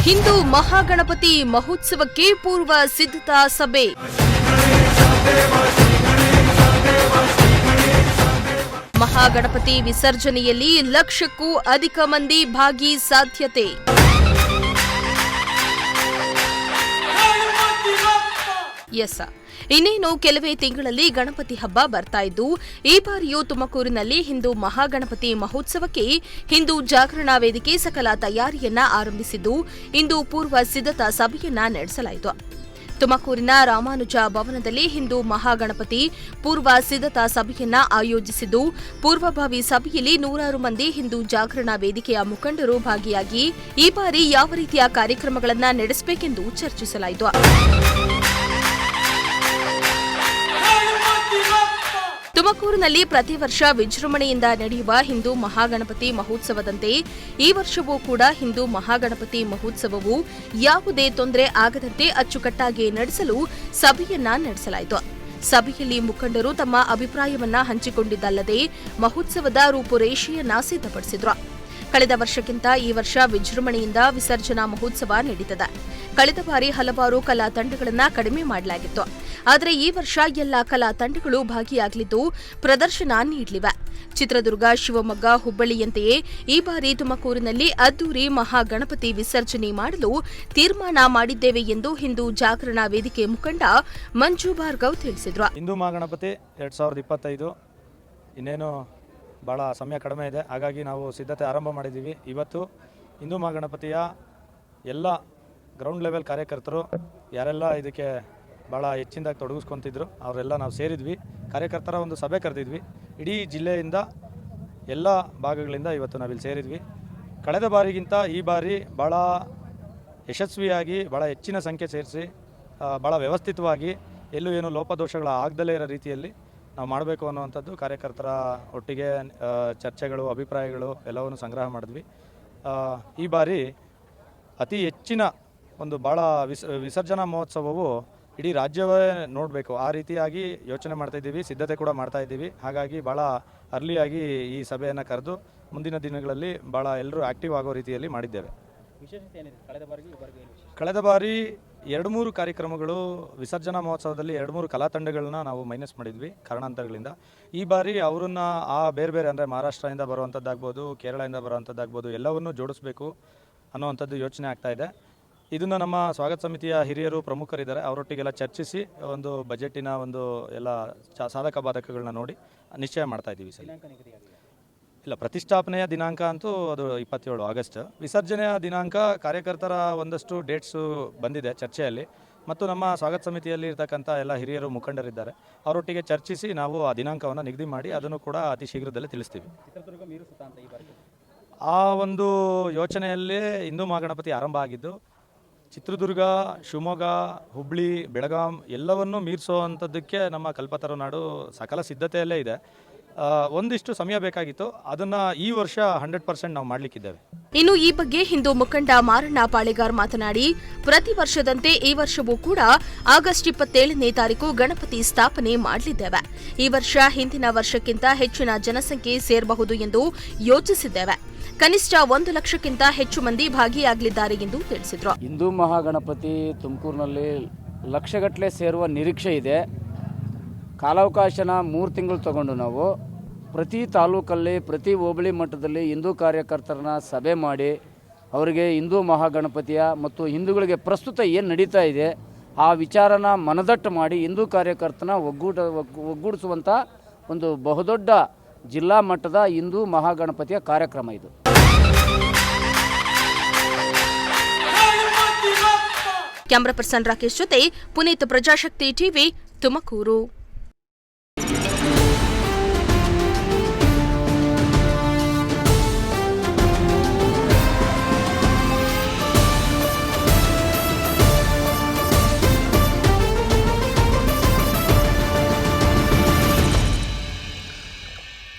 ಹಿಂದೂ ಮಹಾಗಣಪತಿ ಮಹೋತ್ಸವಕ್ಕೆ ಪೂರ್ವ ಸಿದ್ಧತಾ ಸಭೆ. ಮಹಾಗಣಪತಿ ವಿಸರ್ಜನೆಯಲ್ಲಿ ಲಕ್ಷಕ್ಕೂ ಅಧಿಕ ಮಂದಿ ಭಾಗಿ ಸಾಧ್ಯತೆ. ಇನ್ನೇನು ಕೆಲವೇ ತಿಂಗಳಲ್ಲಿ ಗಣಪತಿ ಹಬ್ಬ ಬರ್ತಾ ಇದ್ದು, ಈ ಬಾರಿಯೂ ತುಮಕೂರಿನಲ್ಲಿ ಹಿಂದೂ ಮಹಾಗಣಪತಿ ಮಹೋತ್ಸವಕ್ಕೆ ಹಿಂದೂ ಜಾಗರಣಾ ವೇದಿಕೆ ಸಕಲ ತಯಾರಿಯನ್ನ ಆರಂಭಿಸಿದ್ದು, ಇಂದು ಪೂರ್ವ ಸಿದ್ಧತಾ ಸಭೆಯನ್ನ ನಡೆಸಲಾಯಿತು. ತುಮಕೂರಿನ ರಾಮಾನುಜ ಭವನದಲ್ಲಿ ಹಿಂದೂ ಮಹಾಗಣಪತಿ ಪೂರ್ವ ಸಿದ್ಧತಾ ಸಭೆಯನ್ನ ಆಯೋಜಿಸಿದ್ದು, ಪೂರ್ವಭಾವಿ ಸಭೆಯಲ್ಲಿ ನೂರಾರು ಮಂದಿ ಹಿಂದೂ ಜಾಗರಣಾ ವೇದಿಕೆಯ ಮುಖಂಡರು ಭಾಗಿಯಾಗಿ ಈ ಬಾರಿ ಯಾವ ರೀತಿಯ ಕಾರ್ಯಕ್ರಮಗಳನ್ನು ನಡೆಸಬೇಕೆಂದು ಚರ್ಚಿಸಲಾಯಿತು. ತುಮಕೂರಿನಲ್ಲಿ ಪ್ರತಿ ವರ್ಷ ವಿಜೃಂಭಣೆಯಿಂದ ನಡೆಯುವ ಹಿಂದೂ ಮಹಾಗಣಪತಿ ಮಹೋತ್ಸವದಂತೆ ಈ ವರ್ಷವೂ ಕೂಡ ಹಿಂದೂ ಮಹಾಗಣಪತಿ ಮಹೋತ್ಸವವು ಯಾವುದೇ ತೊಂದರೆ ಆಗದಂತೆ ಅಚ್ಚುಕಟ್ಟಾಗಿ ನಡೆಸಲು ಸಭೆಯನ್ನ ನಡೆಸಲಾಯಿತು. ಸಭೆಯಲ್ಲಿ ಮುಖಂಡರು ತಮ್ಮ ಅಭಿಪ್ರಾಯವನ್ನ ಹಂಚಿಕೊಂಡಿದ್ದಲ್ಲದೆ ಮಹೋತ್ಸವದ ರೂಪುರೇಷೆಯನ್ನ ಸಿದ್ಧಪಡಿಸಿದ್ರು. ಕಳೆದ ವರ್ಷಕ್ಕಿಂತ ಈ ವರ್ಷ ವಿಜೃಂಭಣೆಯಿಂದ ವಿಸರ್ಜನಾ ಮಹೋತ್ಸವ ನಡೆದಿದೆ. ಕಳೆದ ಬಾರಿ ಹಲವಾರು ಕಲಾ ತಂಡಗಳನ್ನು ಕಡಿಮೆ ಮಾಡಲಾಗಿತ್ತು. ಆದರೆ ಈ ವರ್ಷ ಎಲ್ಲ ಕಲಾ ತಂಡಗಳು ಭಾಗಿಯಾಗಲಿದ್ದು ಪ್ರದರ್ಶನ ನೀಡಲಿವೆ. ಚಿತ್ರದುರ್ಗ, ಶಿವಮೊಗ್ಗ, ಹುಬ್ಬಳ್ಳಿಯಂತೆಯೇ ಈ ಬಾರಿ ತುಮಕೂರಿನಲ್ಲಿ ಅದ್ದೂರಿ ಮಹಾಗಣಪತಿ ವಿಸರ್ಜನೆ ಮಾಡಲು ತೀರ್ಮಾನ ಮಾಡಿದ್ದೇವೆ ಎಂದು ಹಿಂದೂ ಜಾಗರಣಾ ವೇದಿಕೆ ಮುಖಂಡ ಮಂಜು ಭಾರ್ಗವ್ ತಿಳಿಸಿದರು. ಹಿಂದೂ ಮಹಾಗಣಪತಿ 2025 ಇನ್ನೇನು ಭಾಳ ಸಮಯ ಕಡಿಮೆ ಇದೆ. ಹಾಗಾಗಿ ನಾವು ಸಿದ್ಧತೆ ಆರಂಭ ಮಾಡಿದ್ದೀವಿ. ಇವತ್ತು ಹಿಂದೂ ಮಹಾಗಣಪತಿಯ ಎಲ್ಲ ಗ್ರೌಂಡ್ ಲೆವೆಲ್ ಕಾರ್ಯಕರ್ತರು ಯಾರೆಲ್ಲ ಇದಕ್ಕೆ ಭಾಳ ಹೆಚ್ಚಿನದಾಗಿ ತೊಡಗಿಸ್ಕೊತಿದ್ರು ಅವರೆಲ್ಲ ನಾವು ಸೇರಿದ್ವಿ. ಕಾರ್ಯಕರ್ತರ ಒಂದು ಸಭೆ ಕರೆದಿದ್ವಿ. ಇಡೀ ಜಿಲ್ಲೆಯಿಂದ ಎಲ್ಲ ಭಾಗಗಳಿಂದ ಇವತ್ತು ನಾವಿಲ್ಲಿ ಸೇರಿದ್ವಿ. ಕಳೆದ ಬಾರಿಗಿಂತ ಈ ಬಾರಿ ಭಾಳ ಯಶಸ್ವಿಯಾಗಿ ಭಾಳ ಹೆಚ್ಚಿನ ಸಂಖ್ಯೆ ಸೇರಿಸಿ ಭಾಳ ವ್ಯವಸ್ಥಿತವಾಗಿ ಎಲ್ಲೂ ಏನು ಲೋಪದೋಷಗಳ ಆಗದಲೇ ಇರೋ ರೀತಿಯಲ್ಲಿ ನಾವು ಮಾಡಬೇಕು ಅನ್ನುವಂಥದ್ದು ಕಾರ್ಯಕರ್ತರ ಒಟ್ಟಿಗೆ ಚರ್ಚೆಗಳು, ಅಭಿಪ್ರಾಯಗಳು ಎಲ್ಲವನ್ನು ಸಂಗ್ರಹ ಮಾಡಿದ್ವಿ. ಈ ಬಾರಿ ಅತಿ ಹೆಚ್ಚಿನ ಒಂದು ಭಾಳ ವಿಸರ್ಜನಾ ಮಹೋತ್ಸವವು ಇಡೀ ರಾಜ್ಯವೇ ನೋಡಬೇಕು ಆ ರೀತಿಯಾಗಿ ಯೋಚನೆ ಮಾಡ್ತಾಯಿದ್ದೀವಿ, ಸಿದ್ಧತೆ ಕೂಡ ಮಾಡ್ತಾಯಿದ್ದೀವಿ. ಹಾಗಾಗಿ ಭಾಳ ಅರ್ಲಿಯಾಗಿ ಈ ಸಭೆಯನ್ನು ಕರೆದು ಮುಂದಿನ ದಿನಗಳಲ್ಲಿ ಭಾಳ ಎಲ್ಲರೂ ಆ್ಯಕ್ಟಿವ್ ಆಗೋ ರೀತಿಯಲ್ಲಿ ಮಾಡಿದ್ದೇವೆ. ಕಳೆದ ಬಾರಿ 2-3 ಕಾರ್ಯಕ್ರಮಗಳು ವಿಸರ್ಜನಾ ಮಹೋತ್ಸವದಲ್ಲಿ 2-3 ಕಲಾ ತಂಡಗಳನ್ನ ನಾವು ಮೈನಸ್ ಮಾಡಿದ್ವಿ ಕಾರಣಾಂತರಗಳಿಂದ. ಈ ಬಾರಿ ಅವರನ್ನ ಬೇರೆ ಬೇರೆ ಅಂದರೆ ಮಹಾರಾಷ್ಟ್ರದಿಂದ ಬರುವಂಥದ್ದಾಗ್ಬೋದು, ಕೇರಳದಿಂದ ಬರುವಂಥದ್ದಾಗ್ಬೋದು ಎಲ್ಲವನ್ನೂ ಜೋಡಿಸ್ಬೇಕು ಅನ್ನೋವಂಥದ್ದು ಯೋಚನೆ ಆಗ್ತಾ ಇದೆ. ಇದನ್ನು ನಮ್ಮ ಸ್ವಾಗತ ಸಮಿತಿಯ ಹಿರಿಯರು ಪ್ರಮುಖರಿದ್ದಾರೆ, ಅವರೊಟ್ಟಿಗೆಲ್ಲ ಚರ್ಚಿಸಿ ಒಂದು ಬಜೆಟಿನ ಒಂದು ಎಲ್ಲ ಸಾಧಕ ಬಾಧಕಗಳನ್ನ ನೋಡಿ ನಿಶ್ಚಯ ಮಾಡ್ತಾ ಇದ್ದೀವಿ. ಇಲ್ಲ, ಪ್ರತಿಷ್ಠಾಪನೆಯ ದಿನಾಂಕ ಅಂತೂ ಅದು 27 ಆಗಸ್ಟ್. ವಿಸರ್ಜನೆಯ ದಿನಾಂಕ ಕಾರ್ಯಕರ್ತರ ಒಂದಷ್ಟು ಡೇಟ್ಸು ಬಂದಿದೆ ಚರ್ಚೆಯಲ್ಲಿ, ಮತ್ತು ನಮ್ಮ ಸ್ವಾಗತ ಸಮಿತಿಯಲ್ಲಿ ಇರ್ತಕ್ಕಂಥ ಎಲ್ಲ ಹಿರಿಯರು ಮುಖಂಡರಿದ್ದಾರೆ, ಅವರೊಟ್ಟಿಗೆ ಚರ್ಚಿಸಿ ನಾವು ಆ ದಿನಾಂಕವನ್ನು ನಿಗದಿ ಮಾಡಿ ಅದನ್ನು ಕೂಡ ಅತಿ ಶೀಘ್ರದಲ್ಲೇ ತಿಳಿಸ್ತೀವಿ. ಆ ಒಂದು ಯೋಚನೆಯಲ್ಲೇ ಹಿಂದೂ ಮಹಾಗಣಪತಿ ಆರಂಭ ಆಗಿದ್ದು. ಚಿತ್ರದುರ್ಗ, ಶಿವಮೊಗ್ಗ, ಹುಬ್ಬಳ್ಳಿ, ಬೆಳಗಾಂ ಎಲ್ಲವನ್ನೂ ಮೀರಿಸುವಂಥದ್ದಕ್ಕೆ ನಮ್ಮ ಕಲ್ಪತರು ನಾಡು ಸಕಲ ಸಿದ್ಧತೆಯಲ್ಲೇ ಇದೆ. ಒಂದಿಷ್ಟು ಸಮಯ ಬೇಕಾಗಿತ್ತು, ಅದನ್ನ ಈ ವರ್ಷ 100% ನಾವು ಮಾಡಲಿಕ್ಕಿದ್ದೇವೆ. ಇನ್ನು ಈ ಬಗ್ಗೆ ಹಿಂದೂ ಮುಖಂಡ ಮಾರಣ್ಣ ಪಾಳೆಗಾರ್ ಮಾತನಾಡಿ, ಪ್ರತಿ ವರ್ಷದಂತೆ ಈ ವರ್ಷವೂ ಕೂಡ ಆಗಸ್ಟ್ 27ನೇ ತಾರೀಕು ಗಣಪತಿ ಸ್ಥಾಪನೆ ಮಾಡಲಿದ್ದೇವೆ. ಈ ವರ್ಷ ಹಿಂದಿನ ವರ್ಷಕ್ಕಿಂತ ಹೆಚ್ಚಿನ ಜನಸಂಖ್ಯೆ ಸೇರಬಹುದು ಎಂದು ಯೋಚಿಸಿದ್ದೇವೆ. ಕನಿಷ್ಠ 1 ಲಕ್ಷಕ್ಕಿಂತ ಹೆಚ್ಚು ಮಂದಿ ಭಾಗಿಯಾಗಲಿದ್ದಾರೆ ಎಂದು ತಿಳಿಸಿದರು. ಹಿಂದೂ ಮಹಾಗಣಪತಿ ತುಮಕೂರಿನಲ್ಲಿ ಲಕ್ಷಗಟ್ಟಲೆ ಸೇರುವ ನಿರೀಕ್ಷೆ ಇದೆ. ಕಾಲಾವಕಾಶನ 3 ತಿಂಗಳು ತಗೊಂಡು ನಾವು ಪ್ರತಿ ತಾಲೂಕಲ್ಲಿ, ಪ್ರತಿ ಹೋಬಳಿ ಮಟ್ಟದಲ್ಲಿ ಹಿಂದೂ ಕಾರ್ಯಕರ್ತರನ್ನ ಸಭೆ ಮಾಡಿ ಅವರಿಗೆ ಹಿಂದೂ ಮಹಾಗಣಪತಿಯ ಮತ್ತು ಹಿಂದೂಗಳಿಗೆ ಪ್ರಸ್ತುತ ಏನು ನಡೀತಾ ಇದೆ ಆ ವಿಚಾರನ ಮನದಟ್ಟು ಮಾಡಿ ಹಿಂದೂ ಕಾರ್ಯಕರ್ತನ ಒಗ್ಗೂಡಿಸುವಂಥ ಒಂದು ಬಹುದೊಡ್ಡ ಜಿಲ್ಲಾ ಮಟ್ಟದ ಹಿಂದೂ ಮಹಾಗಣಪತಿಯ ಕಾರ್ಯಕ್ರಮ ಇದು. ಕ್ಯಾಮರಾ ಪರ್ಸನ್ ರಾಕೇಶ್ ಜೊತೆ ಪುನೀತ್, ಪ್ರಜಾಶಕ್ತಿ ಟಿವಿ, ತುಮಕೂರು.